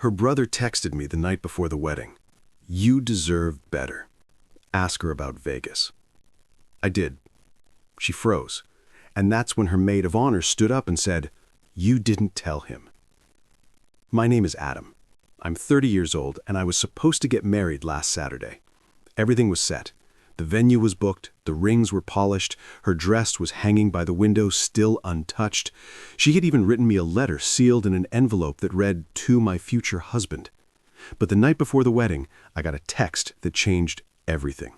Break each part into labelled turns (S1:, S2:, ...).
S1: Her brother texted me the night before the wedding. "You deserve better. Ask her about Vegas." I did. She froze. And that's when her maid of honor stood up and said, "You didn't tell him." My name is Adam. I'm 30 years old, and I was supposed to get married last Saturday. Everything was set. The venue was booked, the rings were polished, her dress was hanging by the window still untouched. She had even written me a letter sealed in an envelope that read, "To my future husband." But the night before the wedding, I got a text that changed everything.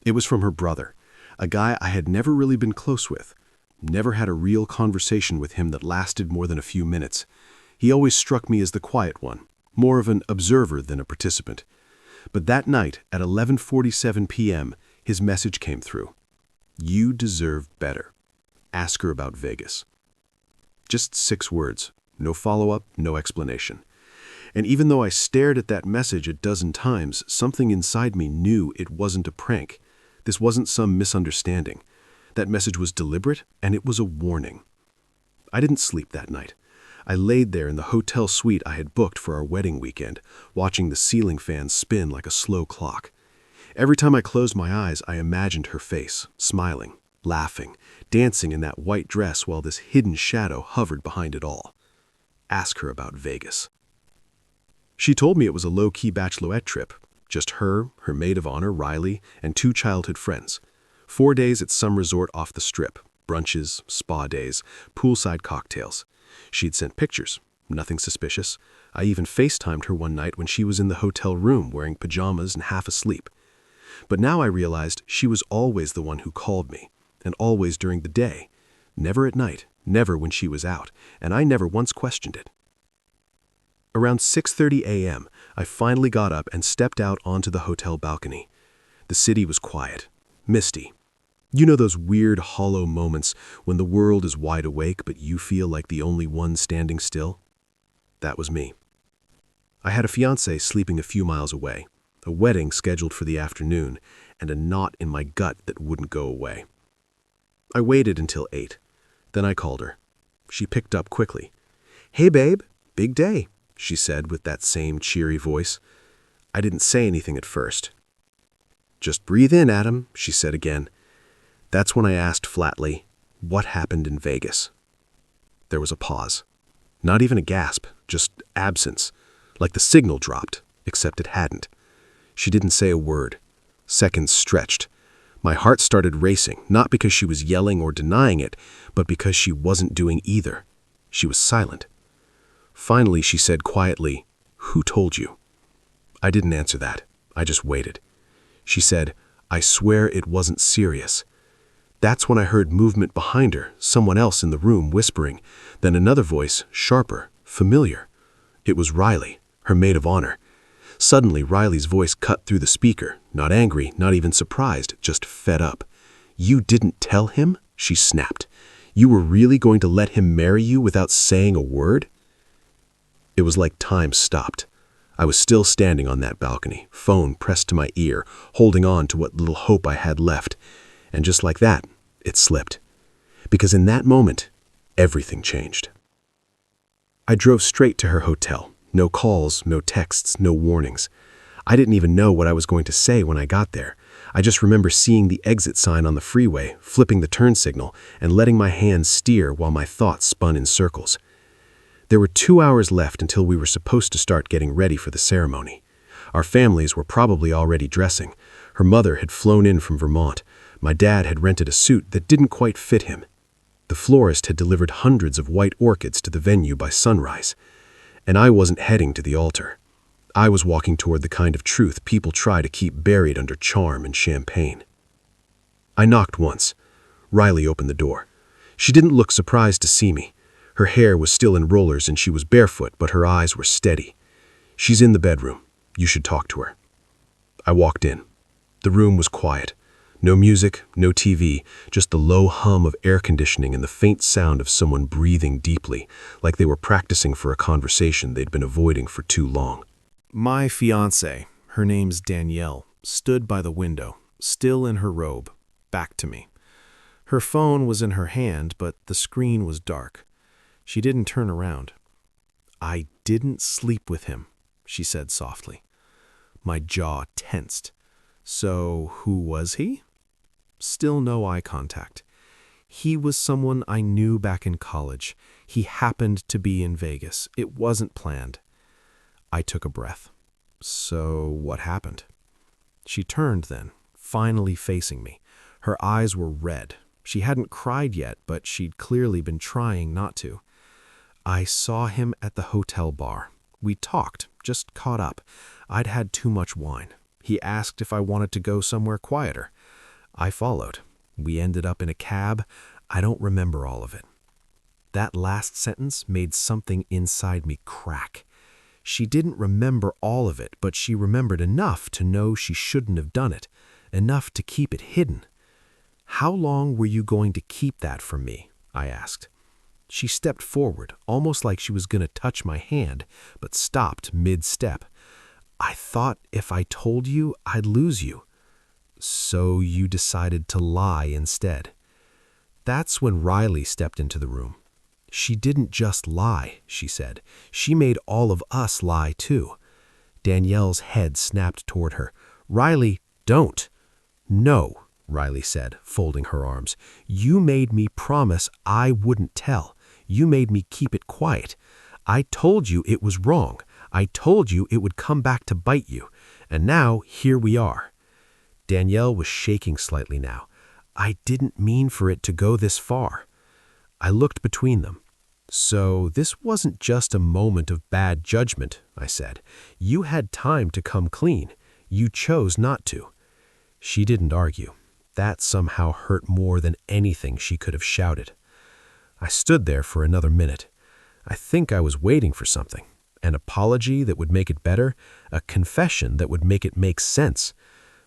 S1: It was from her brother, a guy I had never really been close with. Never had a real conversation with him that lasted more than a few minutes. He always struck me as the quiet one, more of an observer than a participant. But that night, at 11:47 p.m., his message came through. "You deserve better. Ask her about Vegas." Just 6 words, no follow-up, no explanation. And even though I stared at that message a dozen times, something inside me knew it wasn't a prank. This wasn't some misunderstanding. That message was deliberate, and it was a warning. I didn't sleep that night. I laid there in the hotel suite I had booked for our wedding weekend, watching the ceiling fan spin like a slow clock. Every time I closed my eyes, I imagined her face, smiling, laughing, dancing in that white dress while this hidden shadow hovered behind it all. Ask her about Vegas. She told me it was a low-key bachelorette trip. Just her maid of honor, Riley, and 2 childhood friends. 4 days at some resort off the strip. Brunches, spa days, poolside cocktails. She'd sent pictures. Nothing suspicious. I even FaceTimed her one night when she was in the hotel room wearing pajamas and half asleep. But now I realized she was always the one who called me, and always during the day. Never at night, never when she was out, and I never once questioned it. Around 6:30 a.m., I finally got up and stepped out onto the hotel balcony. The city was quiet, misty. You know those weird, hollow moments when the world is wide awake but you feel like the only one standing still? That was me. I had a fiancée sleeping a few miles away, a wedding scheduled for the afternoon, and a knot in my gut that wouldn't go away. I waited until 8. Then I called her. She picked up quickly. "Hey babe, big day," she said with that same cheery voice. I didn't say anything at first. "Just breathe in, Adam," she said again. That's when I asked flatly, "What happened in Vegas?" There was a pause. Not even a gasp, just absence. Like the signal dropped, except it hadn't. She didn't say a word. Seconds stretched. My heart started racing, not because she was yelling or denying it, but because she wasn't doing either. She was silent. Finally, she said quietly, "Who told you?" I didn't answer that. I just waited. She said, "I swear it wasn't serious." That's when I heard movement behind her, someone else in the room whispering, then another voice, sharper, familiar. It was Riley, her maid of honor. Suddenly, Riley's voice cut through the speaker, not angry, not even surprised, just fed up. "You didn't tell him?" she snapped. "You were really going to let him marry you without saying a word?" It was like time stopped. I was still standing on that balcony, phone pressed to my ear, holding on to what little hope I had left. And just like that, it slipped. Because in that moment, everything changed. I drove straight to her hotel. No calls, no texts, no warnings. I didn't even know what I was going to say when I got there. I just remember seeing the exit sign on the freeway, flipping the turn signal, and letting my hands steer while my thoughts spun in circles. There were 2 hours left until we were supposed to start getting ready for the ceremony. Our families were probably already dressing. Her mother had flown in from Vermont. My dad had rented a suit that didn't quite fit him. The florist had delivered hundreds of white orchids to the venue by sunrise. And I wasn't heading to the altar. I was walking toward the kind of truth people try to keep buried under charm and champagne. I knocked once. Riley opened the door. She didn't look surprised to see me. Her hair was still in rollers and she was barefoot, but her eyes were steady. "She's in the bedroom. You should talk to her." I walked in. The room was quiet. No music, no TV, just the low hum of air conditioning and the faint sound of someone breathing deeply, like they were practicing for a conversation they'd been avoiding for too long. My fiancée, her name's Danielle, stood by the window, still in her robe, back to me. Her phone was in her hand, but the screen was dark. She didn't turn around. "I didn't sleep with him," she said softly. My jaw tensed. "So who was he?" Still no eye contact. "He was someone I knew back in college. He happened to be in Vegas. It wasn't planned." I took a breath. "So what happened?" She turned then, finally facing me. Her eyes were red. She hadn't cried yet, but she'd clearly been trying not to. "I saw him at the hotel bar. We talked, just caught up. I'd had too much wine. He asked if I wanted to go somewhere quieter. I followed. We ended up in a cab. I don't remember all of it." That last sentence made something inside me crack. She didn't remember all of it, but she remembered enough to know she shouldn't have done it, enough to keep it hidden. "How long were you going to keep that from me?" I asked. She stepped forward, almost like she was going to touch my hand, but stopped mid-step. "I thought if I told you, I'd lose you." "So you decided to lie instead." That's when Riley stepped into the room. "She didn't just lie," she said. "She made all of us lie too." Danielle's head snapped toward her. "Riley, don't." "No," Riley said, folding her arms. "You made me promise I wouldn't tell. You made me keep it quiet. I told you it was wrong. I told you it would come back to bite you. And now, here we are." Danielle was shaking slightly now. "I didn't mean for it to go this far." I looked between them. "So this wasn't just a moment of bad judgment," I said. "You had time to come clean. You chose not to." She didn't argue. That somehow hurt more than anything she could have shouted. I stood there for another minute. I think I was waiting for something. An apology that would make it better, a confession that would make it make sense.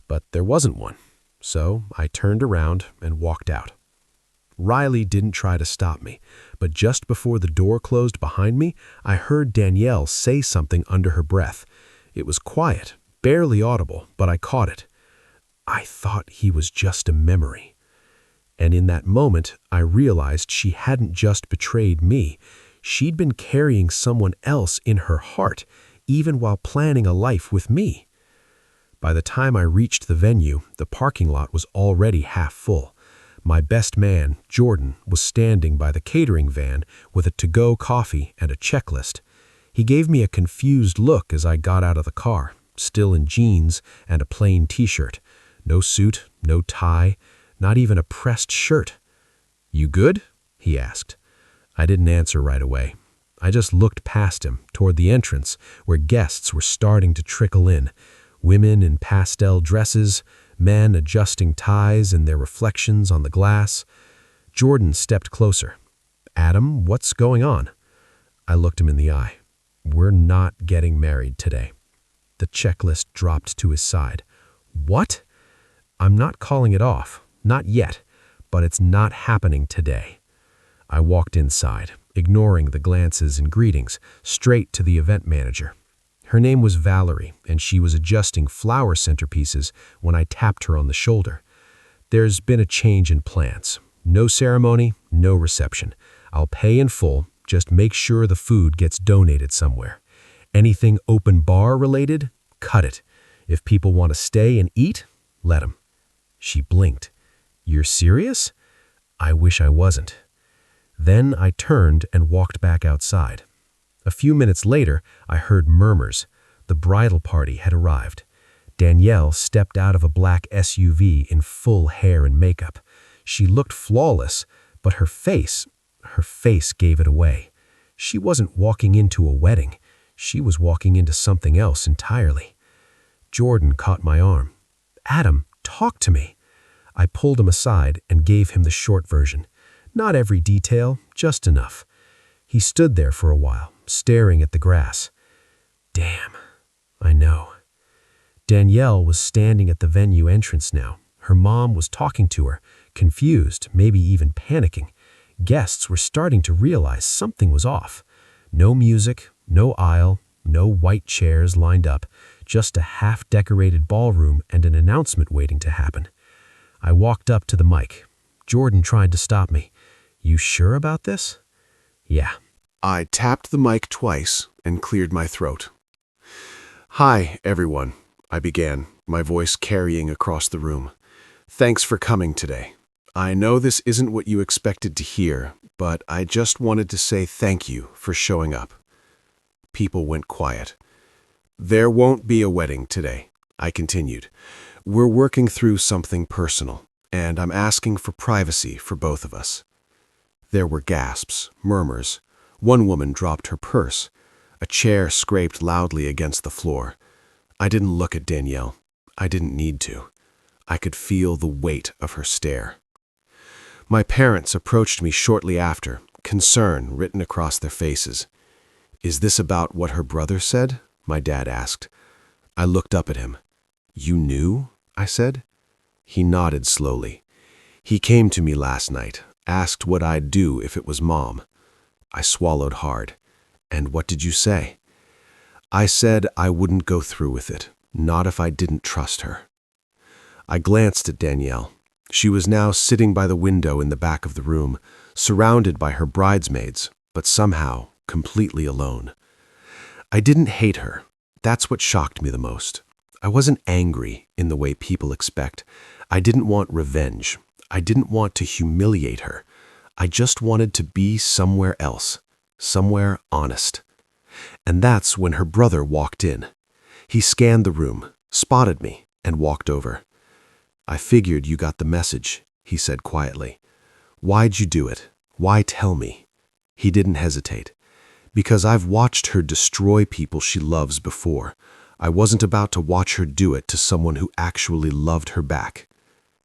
S1: But there wasn't one. So I turned around and walked out. Riley didn't try to stop me, but just before the door closed behind me, I heard Danielle say something under her breath. It was quiet, barely audible, but I caught it. "I thought he was just a memory." And in that moment, I realized she hadn't just betrayed me. She'd been carrying someone else in her heart, even while planning a life with me. By the time I reached the venue, the parking lot was already half full. My best man, Jordan, was standing by the catering van with a to-go coffee and a checklist. He gave me a confused look as I got out of the car, still in jeans and a plain t-shirt. No suit, no tie, not even a pressed shirt. "You good?" he asked. I didn't answer right away. I just looked past him, toward the entrance, where guests were starting to trickle in. Women in pastel dresses, men adjusting ties and their reflections on the glass. Jordan stepped closer. "Adam, what's going on?" I looked him in the eye. "We're not getting married today." The checklist dropped to his side. "What?" "I'm not calling it off. Not yet. But it's not happening today." I walked inside, ignoring the glances and greetings, straight to the event manager. Her name was Valerie, and she was adjusting flower centerpieces when I tapped her on the shoulder. "There's been a change in plans. No ceremony, no reception. I'll pay in full, just make sure the food gets donated somewhere. Anything open bar related, cut it. If people want to stay and eat, let them." She blinked. "You're serious?" I wish I wasn't. Then I turned and walked back outside. A few minutes later, I heard murmurs. The bridal party had arrived. Danielle stepped out of a black SUV in full hair and makeup. She looked flawless, but her face gave it away. She wasn't walking into a wedding. She was walking into something else entirely. Jordan caught my arm. "Adam, talk to me." I pulled him aside and gave him the short version. Not every detail, just enough. He stood there for a while, staring at the grass. "Damn, I know." Danielle was standing at the venue entrance now. Her mom was talking to her, confused, maybe even panicking. Guests were starting to realize something was off. No music, no aisle, no white chairs lined up, just a half-decorated ballroom and an announcement waiting to happen. I walked up to the mic. Jordan tried to stop me. "You sure about this?" "Yeah." I tapped the mic twice and cleared my throat. "Hi, everyone," I began, my voice carrying across the room. "Thanks for coming today. I know this isn't what you expected to hear, but I just wanted to say thank you for showing up." People went quiet. "There won't be a wedding today," I continued. "We're working through something personal, and I'm asking for privacy for both of us." There were gasps, murmurs. One woman dropped her purse. A chair scraped loudly against the floor. I didn't look at Danielle. I didn't need to. I could feel the weight of her stare. My parents approached me shortly after, concern written across their faces. "Is this about what her brother said?" my dad asked. I looked up at him. "You knew?" I said. He nodded slowly. "He came to me last night, asked what I'd do if it was Mom." I swallowed hard. "And what did you say?" "I said I wouldn't go through with it, not if I didn't trust her." I glanced at Danielle. She was now sitting by the window in the back of the room, surrounded by her bridesmaids, but somehow completely alone. I didn't hate her. That's what shocked me the most. I wasn't angry in the way people expect. I didn't want revenge. I didn't want to humiliate her. I just wanted to be somewhere else, somewhere honest. And that's when her brother walked in. He scanned the room, spotted me, and walked over. "I figured you got the message," he said quietly. "Why'd you do it? Why tell me?" He didn't hesitate. "Because I've watched her destroy people she loves before. I wasn't about to watch her do it to someone who actually loved her back."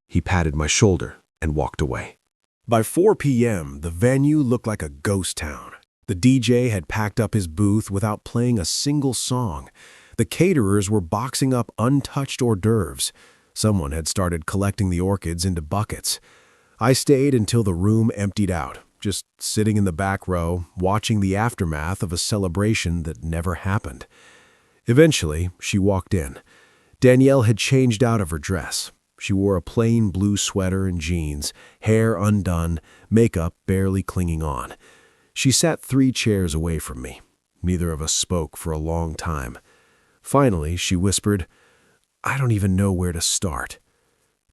S1: He patted my shoulder and walked away. By 4 p.m., the venue looked like a ghost town. The DJ had packed up his booth without playing a single song. The caterers were boxing up untouched hors d'oeuvres. Someone had started collecting the orchids into buckets. I stayed until the room emptied out, just sitting in the back row, watching the aftermath of a celebration that never happened. Eventually, she walked in. Danielle had changed out of her dress. She wore a plain blue sweater and jeans, hair undone, makeup barely clinging on. She sat 3 chairs away from me. Neither of us spoke for a long time. Finally, she whispered, "I don't even know where to start."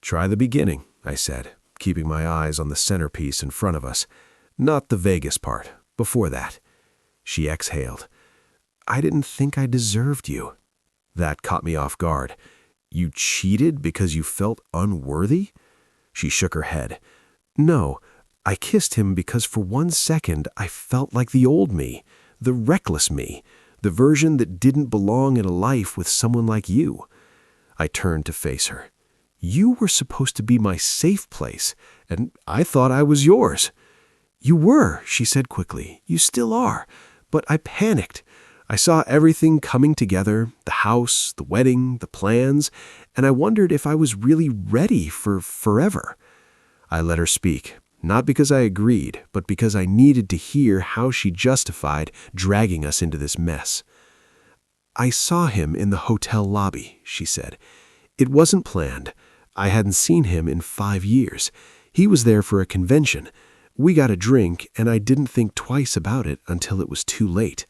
S1: "Try the beginning," I said, keeping my eyes on the centerpiece in front of us. "Not the Vegas part, before that." She exhaled. "I didn't think I deserved you." That caught me off guard. "You cheated because you felt unworthy?" She shook her head. "No, I kissed him because for 1 second I felt like the old me, the reckless me, the version that didn't belong in a life with someone like you." I turned to face her. "You were supposed to be my safe place, and I thought I was yours." "You were," she said quickly. "You still are. But I panicked. I saw everything coming together, the house, the wedding, the plans, and I wondered if I was really ready for forever." I let her speak, not because I agreed, but because I needed to hear how she justified dragging us into this mess. "I saw him in the hotel lobby," she said. "It wasn't planned. I hadn't seen him in 5 years. He was there for a convention. We got a drink, and I didn't think twice about it until it was too late."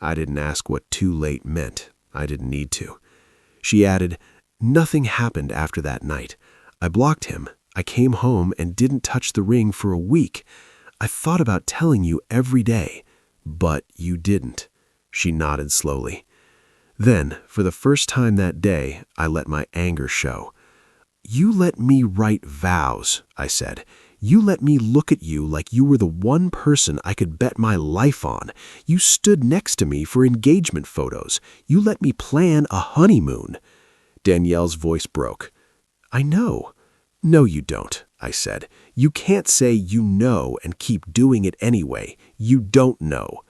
S1: I didn't ask what too late meant. I didn't need to. She added, "Nothing happened after that night. I blocked him. I came home and didn't touch the ring for a week. I thought about telling you every day, but you didn't." She nodded slowly. Then, for the first time that day, I let my anger show. "You let me write vows," I said. "You let me look at you like you were the one person I could bet my life on. You stood next to me for engagement photos. You let me plan a honeymoon." Danielle's voice broke. "I know." "No, you don't," I said. "You can't say you know and keep doing it anyway. You don't know."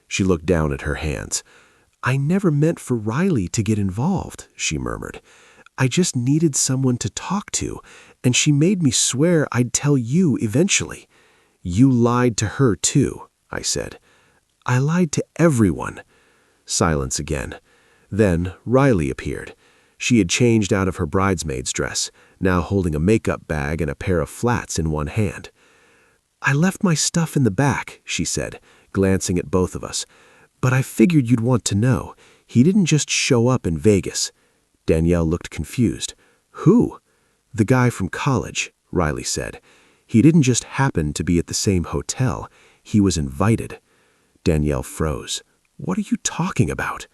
S1: She looked down at her hands. "I never meant for Riley to get involved," she murmured. "I just needed someone to talk to, and she made me swear I'd tell you eventually." "You lied to her too," I said. "I lied to everyone." Silence again. Then Riley appeared. She had changed out of her bridesmaid's dress, now holding a makeup bag and a pair of flats in one hand. "I left my stuff in the back," she said,
S2: glancing at both of us. "But I figured you'd want to know. He didn't just show up in Vegas." Danielle looked confused. "Who?" "The guy from college," Riley said. "He didn't just happen to be at the same hotel. He was invited." Danielle froze. "What are you talking about?"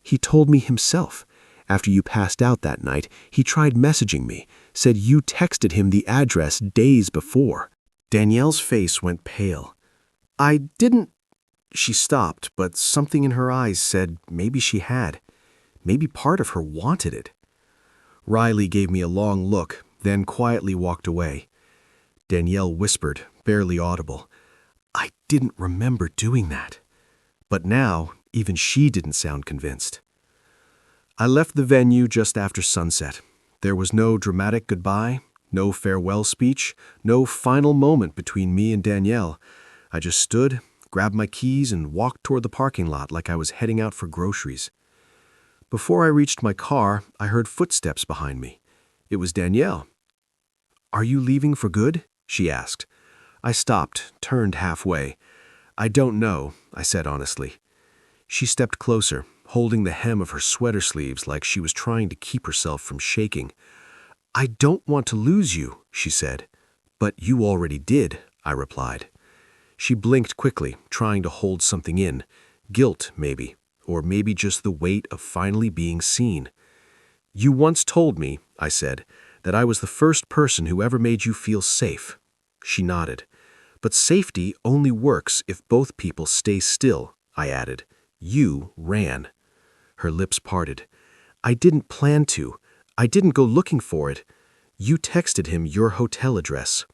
S2: "He told me himself. After you passed out that night, he tried messaging me, said you texted him the address days before." Danielle's face went pale. "I didn't—" She stopped, but something in her eyes said maybe she had. Maybe part of her wanted it. Riley gave me a long look, then quietly walked away. Danielle whispered, barely audible, "I didn't remember doing that." But now, even she didn't sound convinced. I left the venue just after sunset. There was no dramatic goodbye, no farewell speech, no final moment between me and Danielle. I just stood, grabbed my keys, and walked toward the parking lot like I was heading out for groceries. Before I reached my car, I heard footsteps behind me. It was Danielle. "Are you leaving for good?" she asked. I stopped, turned halfway. "I don't know," I said honestly. She stepped closer, holding the hem of her sweater sleeves like she was trying to keep herself from shaking. "I don't want to lose you," she said. "But you already did," I replied. She blinked quickly, trying to hold something in. Guilt, maybe, or maybe just the weight of finally being seen. "You once told me," I said, "that I was the first person who ever made you feel safe." She nodded. "But safety only works if both people stay still," I added. "You ran." Her lips parted. "I didn't plan to. I didn't go looking for it. You texted him your hotel address."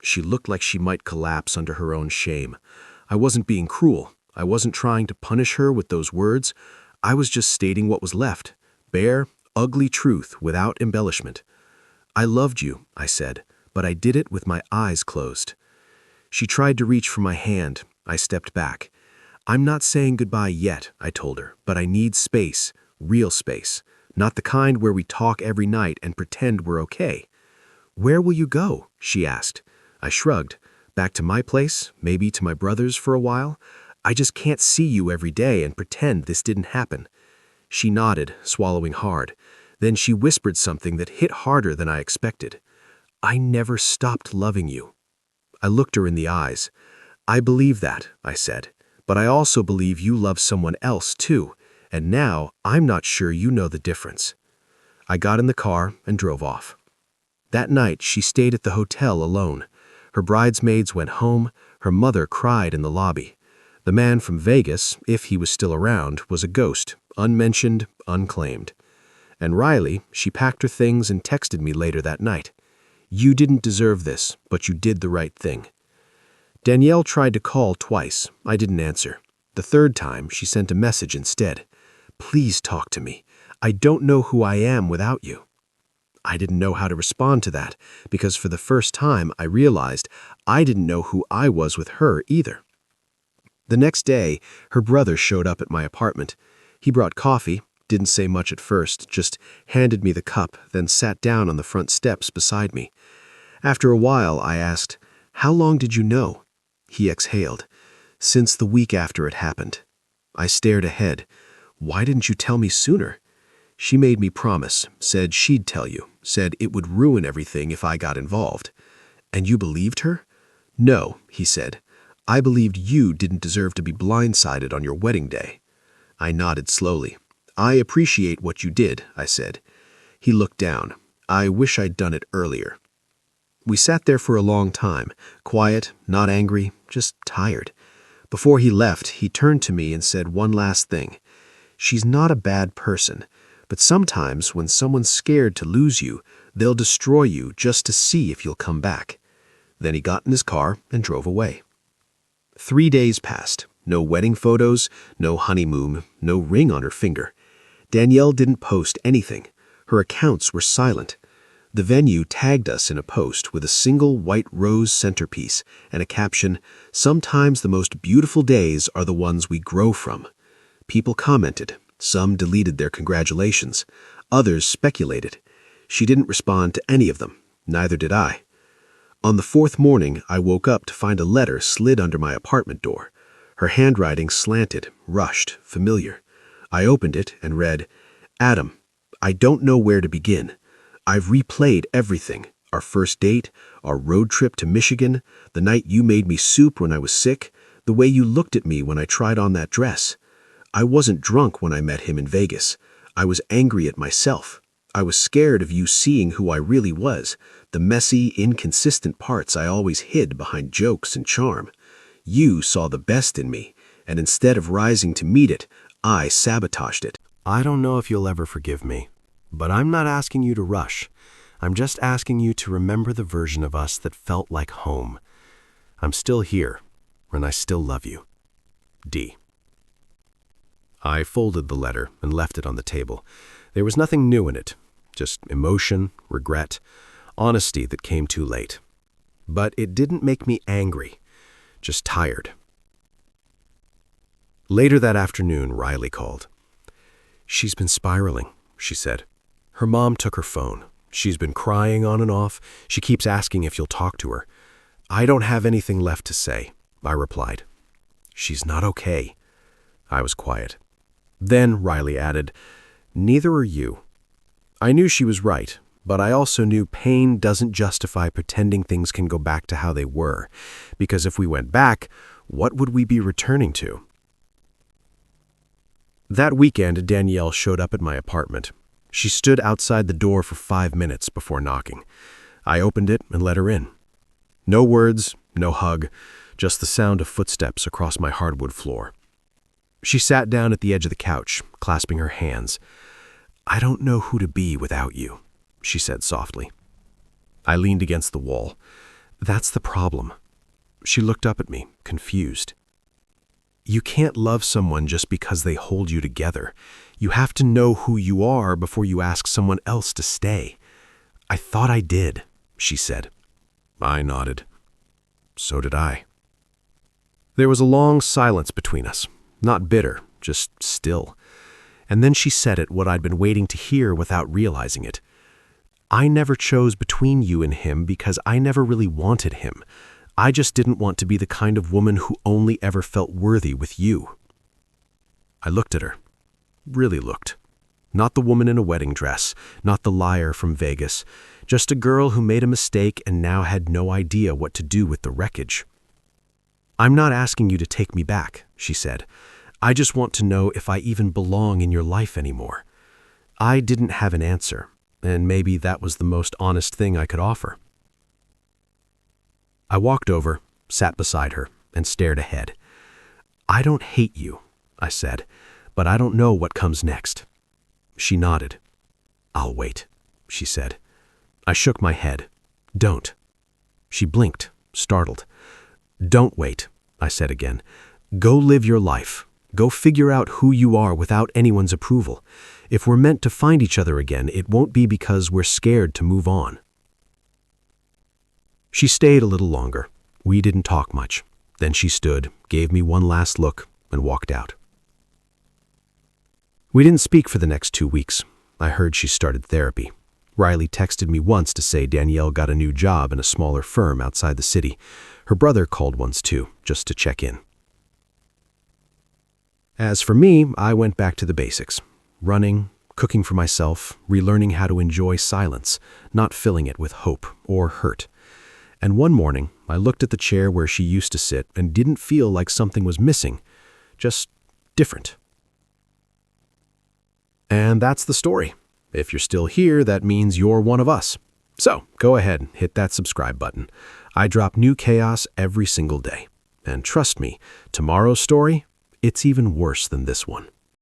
S2: She looked like she might collapse under her own shame. I wasn't being cruel. I wasn't trying to punish her with those words. I was just stating what was left. Bare, ugly truth without embellishment. "I loved you," I said, "but I did it with my eyes closed." She tried to reach for my hand. I stepped back. "I'm not saying goodbye yet," I told her, "but I need space, real space, not the kind where we talk every night and pretend we're okay." "Where will you go?" she asked. I shrugged. "Back to my place, maybe to my brother's for a while. I just can't see you every day and pretend this didn't happen." She nodded, swallowing hard. Then she whispered something that hit harder than I expected. "I never stopped loving you." I looked her in the eyes. "I believe that," I said, "but I also believe you love someone else too, and now I'm not sure you know the difference." I got in the car and drove off. That night, she stayed at the hotel alone. Her bridesmaids went home. Her mother cried in the lobby. The man from Vegas, if he was still around, was a ghost, unmentioned, unclaimed. And Riley, she packed her things and texted me later that night. "You didn't deserve this, but you did the right thing." Danielle tried to call twice. I didn't answer. The third time, she sent a message instead. "Please talk to me. I don't know who I am without you." I didn't know how to respond to that, because for the first time I realized I didn't know who I was with her either. The next day, her brother showed up at my apartment. He brought coffee, didn't say much at first, just handed me the cup, then sat down on the front steps beside me. After a while, I asked, "How long did you know?" He exhaled. "Since the week after it happened." I stared ahead. "Why didn't you tell me sooner?" She made me promise, said she'd tell you, said it would ruin everything if I got involved. "And you believed her?" "No," he said. "I believed you didn't deserve to be blindsided on your wedding day." I nodded slowly. "I appreciate what you did," I said. He looked down. "I wish I'd done it earlier." We sat there for a long time, quiet, not angry, just tired. Before he left, he turned to me and said one last thing. "She's not a bad person, but sometimes when someone's scared to lose you, they'll destroy you just to see if you'll come back." Then he got in his car and drove away. 3 days passed. No wedding photos, no honeymoon, no ring on her finger. Danielle didn't post anything. Her accounts were silent. The venue tagged us in a post with a single white rose centerpiece and a caption, "Sometimes the most beautiful days are the ones we grow from." People commented. Some deleted their congratulations. Others speculated. She didn't respond to any of them. Neither did I. On the 4th morning, I woke up to find a letter slid under my apartment door. Her handwriting slanted, rushed, familiar. I opened it and read, "Adam, I don't know where to begin. I've replayed everything. Our first date, our road trip to Michigan, the night you made me soup when I was sick, the way you looked at me when I tried on that dress. I wasn't drunk when I met him in Vegas. I was angry at myself. I was scared of you seeing who I really was, the messy, inconsistent parts I always hid behind jokes and charm. You saw the best in me, and instead of rising to meet it, I sabotaged it."
S1: I don't know if you'll ever forgive me, but I'm not asking you to rush. I'm just asking you to remember the version of us that felt like home. I'm still here, and I still love you. D. I folded the letter and left it on the table. There was nothing new in it, just emotion, regret, honesty that came too late. But it didn't make me angry, just tired. Later that afternoon, Riley called. "She's been spiraling," she said. "Her mom took her phone. She's been crying on and off. She keeps asking if you'll talk to her." "I don't have anything left to say," I replied. "She's not okay." I was quiet. Then Riley added, "Neither are you." I knew she was right, but I also knew pain doesn't justify pretending things can go back to how they were, because if we went back, what would we be returning to? That weekend, Danielle showed up at my apartment. She stood outside the door for 5 minutes before knocking. I opened it and let her in. No words, no hug, just the sound of footsteps across my hardwood floor. She sat down at the edge of the couch, clasping her hands. "I don't know who to be without you," she said softly. I leaned against the wall. "That's the problem." She looked up at me, confused. "You can't love someone just because they hold you together. You have to know who you are before you ask someone else to stay." "I thought I did," she said. I nodded. So did I. There was a long silence between us, not bitter, just still. And then she said it, what I'd been waiting to hear without realizing it. "I never chose between you and him because I never really wanted him. I just didn't want to be the kind of woman who only ever felt worthy with you." I looked at her. Really looked. Not the woman in a wedding dress, not the liar from Vegas, just a girl who made a mistake and now had no idea what to do with the wreckage. "I'm not asking you to take me back," she said. "I just want to know if I even belong in your life anymore." I didn't have an answer, and maybe that was the most honest thing I could offer. I walked over, sat beside her, and stared ahead. "I don't hate you," I said, "but I don't know what comes next." She nodded. "I'll wait," she said. I shook my head. "Don't." She blinked, startled. "Don't wait," I said again. "Go live your life. Go figure out who you are without anyone's approval. If we're meant to find each other again, it won't be because we're scared to move on." She stayed a little longer. We didn't talk much. Then she stood, gave me one last look, and walked out. We didn't speak for the next 2 weeks. I heard she started therapy. Riley texted me once to say Danielle got a new job in a smaller firm outside the city. Her brother called once too, just to check in. As for me, I went back to the basics. Running, cooking for myself, relearning how to enjoy silence, not filling it with hope or hurt. And one morning, I looked at the chair where she used to sit and didn't feel like something was missing, just different. And that's the story. If you're still here, that means you're one of us. So go ahead and hit that subscribe button. I drop new chaos every single day. And trust me, tomorrow's story, it's even worse than this one.